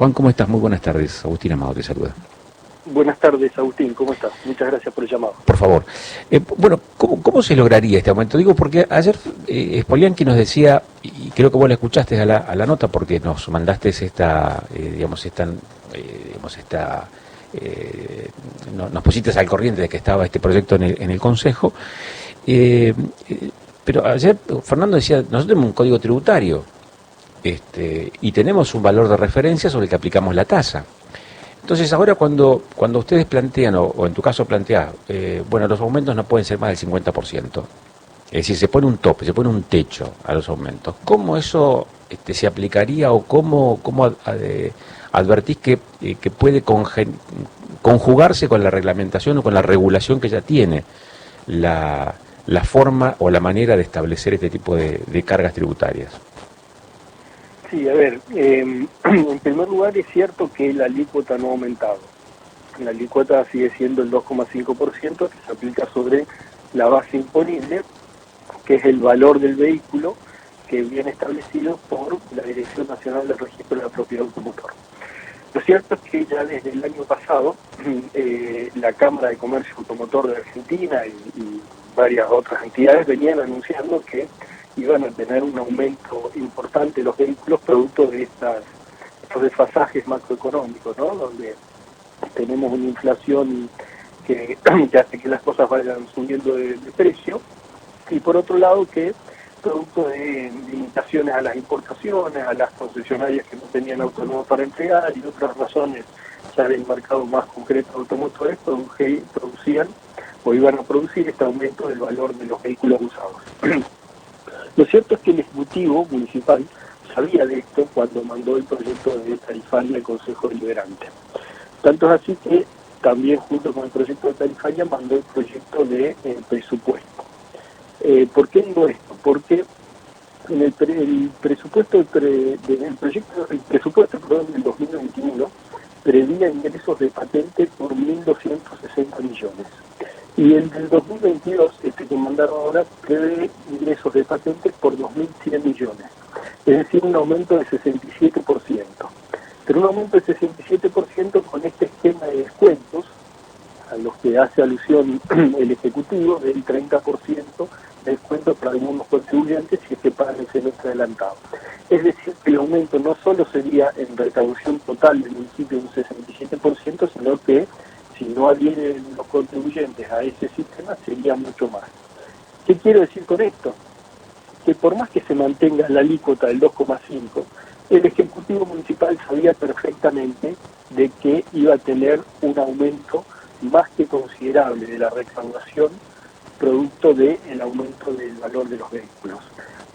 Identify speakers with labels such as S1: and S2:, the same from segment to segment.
S1: Juan, ¿cómo estás? Muy buenas tardes. Agustín Amado te saluda.
S2: Buenas tardes, Agustín, ¿cómo estás? Muchas gracias por el llamado.
S1: Por favor. Bueno, ¿cómo se lograría este aumento? Digo, porque ayer Spolianski nos decía, y creo que vos la escuchaste a la nota porque nos mandaste nos pusiste al corriente de que estaba este proyecto en el Consejo. eh, pero ayer Fernando decía, nosotros tenemos un código tributario y tenemos un valor de referencia sobre el que aplicamos la tasa. Entonces ahora cuando ustedes plantean, o en tu caso planteás, bueno, los aumentos no pueden ser más del 50%, es decir, se pone un tope, se pone un techo a los aumentos, ¿cómo eso se aplicaría o cómo advertís que puede conjugarse con la reglamentación o con la regulación que ya tiene la forma o la manera de establecer este tipo de cargas tributarias?
S2: Sí, a ver, en primer lugar es cierto que la alícuota no ha aumentado. La alícuota sigue siendo el 2,5% que se aplica sobre la base imponible, que es el valor del vehículo que viene establecido por la Dirección Nacional del Registro de la Propiedad Automotor. Lo cierto es que ya desde el año pasado la Cámara de Comercio Automotor de Argentina y varias otras entidades venían anunciando que iban a tener un aumento importante de los vehículos producto de estos desfasajes macroeconómicos, ¿no? Donde tenemos una inflación que hace que las cosas vayan subiendo de precio, y por otro lado que producto de limitaciones a las importaciones, a las concesionarias que no tenían automóviles para entregar y otras razones ya del mercado más concreto de automotores, producían o iban a producir este aumento del valor de los vehículos usados. Lo cierto es que el Ejecutivo Municipal sabía de esto cuando mandó el proyecto de tarifaria al Consejo Deliberante. Tanto es así que también junto con el proyecto de tarifaria mandó el proyecto de presupuesto. ¿Por qué digo esto? Porque en el presupuesto del 2021 prevía ingresos de patente por 1.260 millones. Y el del 2022, este que mandaron ahora, prevé ingresos de patentes por 2.100 millones. Es decir, un aumento de 67%. Pero un aumento de 67% con este esquema de descuentos a los que hace alusión el Ejecutivo, del 30% de descuento para algunos contribuyentes si es que pagan el semestre adelantado. Es decir, que el aumento no solo sería en recaudación total del municipio un 67%, sino que si no adhieren los contribuyentes a ese sistema sería mucho más. ¿Qué quiero decir con esto? Que por más que se mantenga la alícuota del 2,5, el Ejecutivo Municipal sabía perfectamente de que iba a tener un aumento más que considerable de la recaudación producto del aumento del valor de los vehículos.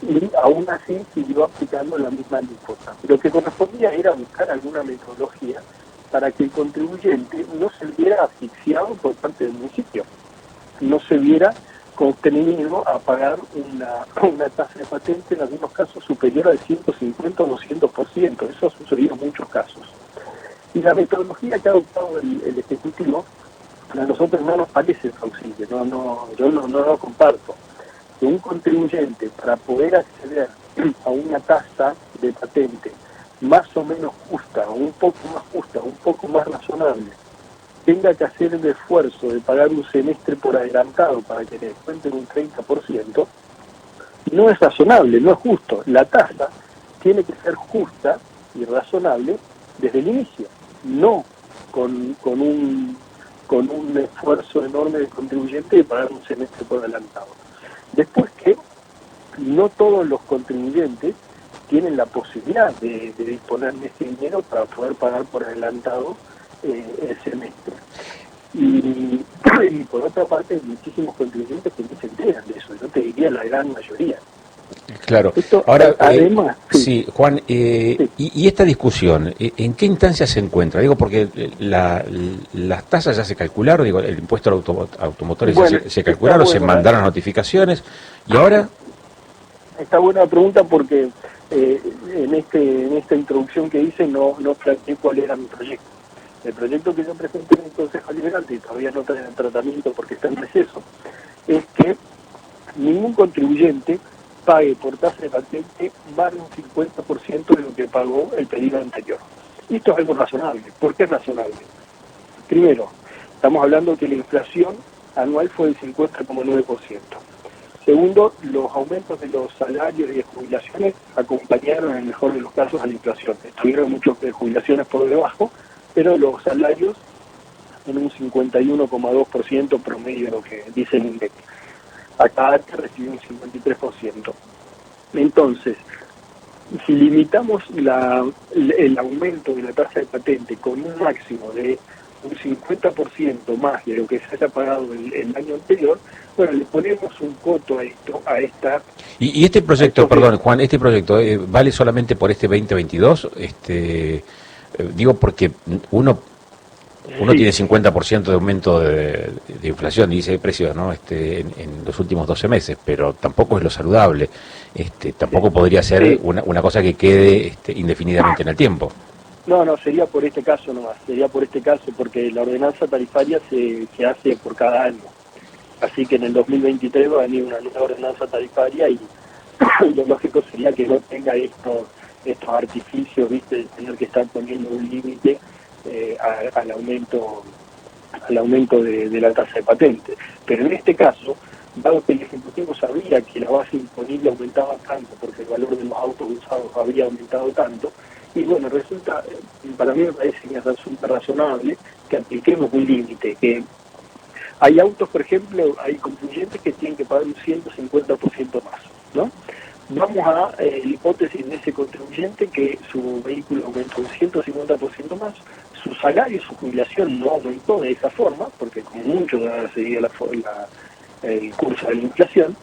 S2: Y aún así siguió aplicando la misma alícuota. Lo que correspondía era buscar alguna metodología para que el contribuyente no se viera asfixiado por parte del municipio, no se viera constreñido a pagar una tasa de patente en algunos casos superior al 150 o 200%. Eso ha sucedido en muchos casos. Y la metodología que ha adoptado el Ejecutivo a nosotros no nos parece plausible, yo no lo comparto. Que un contribuyente, para poder acceder a una tasa de patente más o menos justa, o un poco más justa, un poco más razonable, tenga que hacer el esfuerzo de pagar un semestre por adelantado para que le descuenten un 30%, no es razonable, no es justo. La tasa tiene que ser justa y razonable desde el inicio, no con un esfuerzo enorme del contribuyente de pagar un semestre por adelantado. Después que no todos los contribuyentes tienen la posibilidad de disponer de este dinero para poder pagar por adelantado el semestre. Y por otra parte hay muchísimos contribuyentes que no se enteran de eso, yo te diría la gran mayoría.
S1: Claro.
S2: Esto
S1: Ahora,
S2: además,
S1: sí, Juan,
S2: sí.
S1: y esta discusión, ¿en qué instancia se encuentra? Digo, porque las tasas ya se calcularon, digo, el impuesto a automotores ya
S2: Bueno,
S1: se
S2: está
S1: calcularon, se
S2: bueno,
S1: mandaron notificaciones, y ahora,
S2: está buena la pregunta porque en esta introducción que hice no planteé cuál era mi proyecto. El proyecto que yo presenté en el Consejo Deliberante, y todavía no está en tratamiento porque está en receso, es que ningún contribuyente pague por tasa de patente más de un 50% de lo que pagó el periodo anterior. Y esto es algo razonable. ¿Por qué es razonable? Primero, estamos hablando que la inflación anual fue del 50,9%. Segundo, los aumentos de los salarios y de jubilaciones acompañaron en el mejor de los casos a la inflación. Estuvieron muchas jubilaciones por debajo, pero los salarios en un 51,2% promedio de lo que dice el INDEC. Acá ATE recibió un 53%. Entonces, si limitamos el aumento de la tasa de patente con un máximo de un 50% más de lo que se haya pagado el año anterior, bueno, le ponemos un coto a esto, a esta...
S1: Y este proyecto, perdón, Juan, este proyecto vale solamente por este 2022, digo porque uno
S2: Sí.
S1: tiene 50% de aumento de inflación, dice de precios, ¿no? En los últimos 12 meses, pero tampoco es lo saludable. Tampoco podría ser
S2: Sí.
S1: una cosa que quede indefinidamente en el tiempo.
S2: No, sería por este caso nomás, sería por este caso, porque la ordenanza tarifaria se hace por cada año. Así que en el 2023 va a venir una nueva ordenanza tarifaria y lo lógico sería que no tenga estos artificios, ¿viste? De tener que estar poniendo un límite al aumento de la tasa de patente. Pero en este caso, dado que el Ejecutivo sabía que la base imponible aumentaba tanto, porque el valor de los autos usados había aumentado tanto, y bueno, resulta, para mí me parece que resulta razonable que apliquemos un límite, que hay autos, por ejemplo, hay contribuyentes que tienen que pagar un 150% más, ¿no? Vamos a la hipótesis de ese contribuyente que su vehículo aumentó un 150% más, su salario, su jubilación no aumentó de esa forma, porque como mucho seguía el curso de la inflación,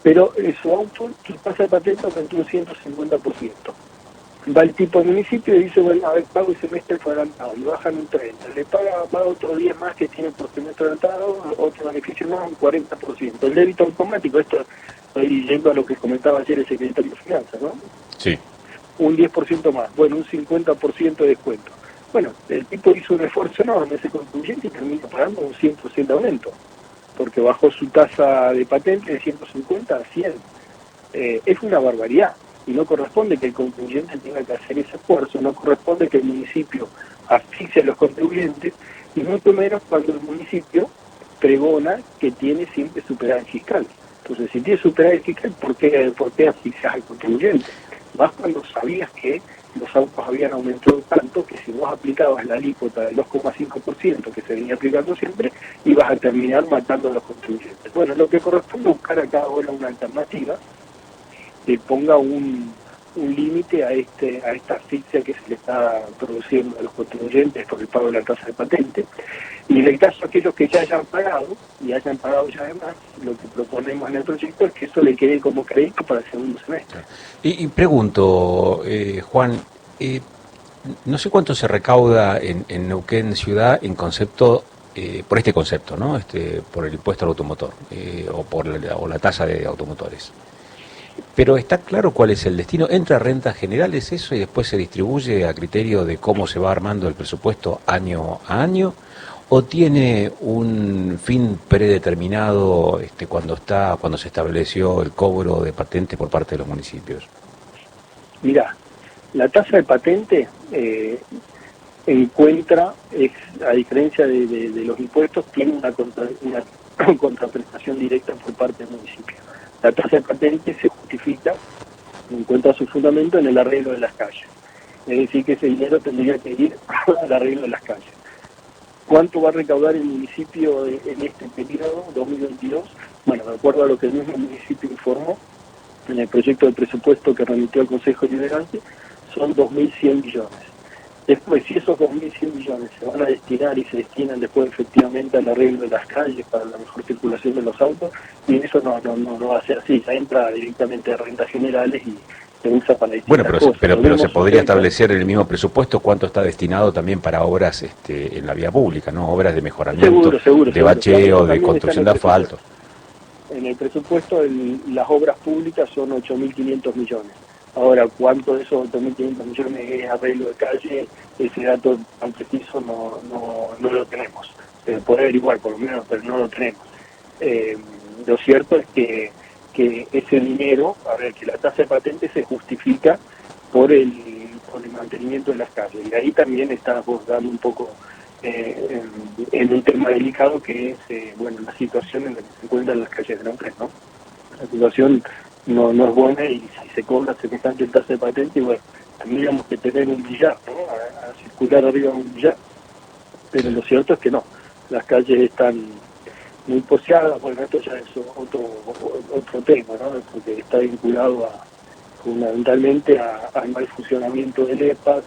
S2: pero su auto, su tasa de patente aumentó un 150%. Va el tipo al municipio y dice, bueno, a ver, pago el semestre adelantado, le bajan un 30%, le paga otro día más que tiene por semestre adelantado, otro beneficio más, un 40%. El débito automático, esto estoy yendo a lo que comentaba ayer el secretario de Finanzas, ¿no?
S1: Sí.
S2: Un 10% más, bueno, un 50% de descuento. Bueno, el tipo hizo un esfuerzo enorme, ese contribuyente, y termina pagando un 100% de aumento, porque bajó su tasa de patente de 150 a 100. Es una barbaridad. Y no corresponde que el contribuyente tenga que hacer ese esfuerzo, no corresponde que el municipio asfixie a los contribuyentes, y mucho menos cuando el municipio pregona que tiene siempre superávit fiscal. Entonces, si tiene superávit fiscal, ¿por qué asfixias al contribuyente? Más cuando sabías que los autos habían aumentado tanto que si vos aplicabas la alícuota del 2,5% que se venía aplicando siempre, ibas a terminar matando a los contribuyentes. Bueno, lo que corresponde es buscar acá ahora una alternativa que ponga un límite a esta asfixia que se le está produciendo a los contribuyentes por el pago de la tasa de patente. Y en el caso de aquellos que ya hayan pagado, y hayan pagado ya además, lo que proponemos en el proyecto es que eso le quede como crédito para el segundo semestre.
S1: Y pregunto, Juan, no sé cuánto se recauda en Neuquén Ciudad en concepto, por este concepto, ¿no? Por el impuesto al automotor, o la tasa de automotores. Pero está claro cuál es el destino. ¿Entra a rentas generales eso y después se distribuye a criterio de cómo se va armando el presupuesto año a año? ¿O tiene un fin predeterminado cuando se estableció el cobro de patente por parte de los municipios?
S2: Mirá, la tasa de patente encuentra, a diferencia de los impuestos, tiene una contraprestación directa por parte del municipio. La tasa de patente se justifica, encuentra su fundamento en el arreglo de las calles. Es decir, que ese dinero tendría que ir al arreglo de las calles. ¿Cuánto va a recaudar el municipio en este periodo 2022? Bueno, de acuerdo a lo que el mismo municipio informó en el proyecto de presupuesto que remitió al Consejo Deliberante, son 2.100 millones. Después, si esos 2.100 millones se van a destinar y se destinan después efectivamente al arreglo de las calles para la mejor circulación de los autos, y eso no va a ser así, ya entra directamente a rentas generales y se usa para distintas cosas.
S1: Pero se podría establecer en el mismo presupuesto cuánto está destinado también para obras en la vía pública, ¿no? Obras de mejoramiento, de bacheo, de construcción de asfalto.
S2: En el presupuesto las obras públicas son 8.500 millones. Ahora, ¿cuánto de esos 8.500 millones es arreglo de calle? Ese dato tan preciso no lo tenemos. Se puede averiguar por lo menos, pero no lo tenemos. Lo cierto es que ese dinero, a ver, que la tasa de patente se justifica por el con el mantenimiento de las calles. Y ahí también estamos dando un poco en un tema delicado que es bueno, la situación en la que se encuentran las calles de Neuquén, ¿no? La situación no es buena y si se cobra semejante tasa de patente, bueno, tendríamos que tener un billar, ¿no? A circular arriba de un billar. Pero lo cierto es que no, las calles están muy poseadas. Bueno, esto ya es otro tema, ¿no? Porque está vinculado fundamentalmente al mal funcionamiento del EPAS,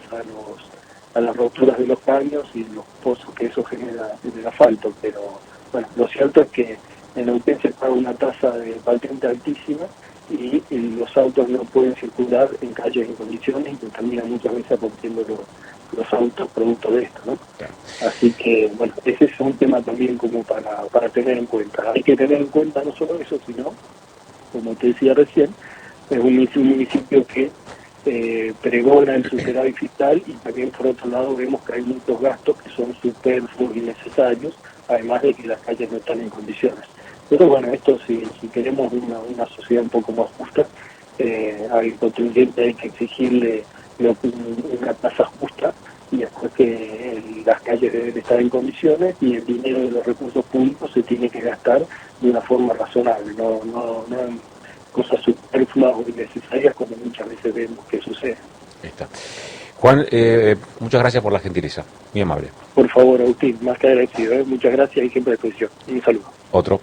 S2: a las roturas de los caños y los pozos que eso genera en el asfalto. Pero bueno, lo cierto es que en Neuquén se paga una tasa de patente altísima y los autos no pueden circular en calles en condiciones y terminan muchas veces rompiendo los autos producto de esto, ¿no? Así que, bueno, ese es un tema también como para tener en cuenta. Hay que tener en cuenta no solo eso, sino, como te decía recién, es un municipio que pregona el superávit fiscal y también por otro lado vemos que hay muchos gastos que son superfluos y necesarios, además de que las calles no están en condiciones. Pero bueno, esto si queremos una sociedad un poco más justa, al contribuyente hay que exigirle una tasa justa y después que las calles deben estar en condiciones y el dinero de los recursos públicos se tiene que gastar de una forma razonable, no en cosas superfluas o innecesarias como muchas veces vemos que sucede.
S1: Ahí está. Juan, muchas gracias por la gentileza, muy amable.
S2: Por favor, Agustín, más que agradecido, muchas gracias y siempre a disposición. Un saludo.
S1: Otro.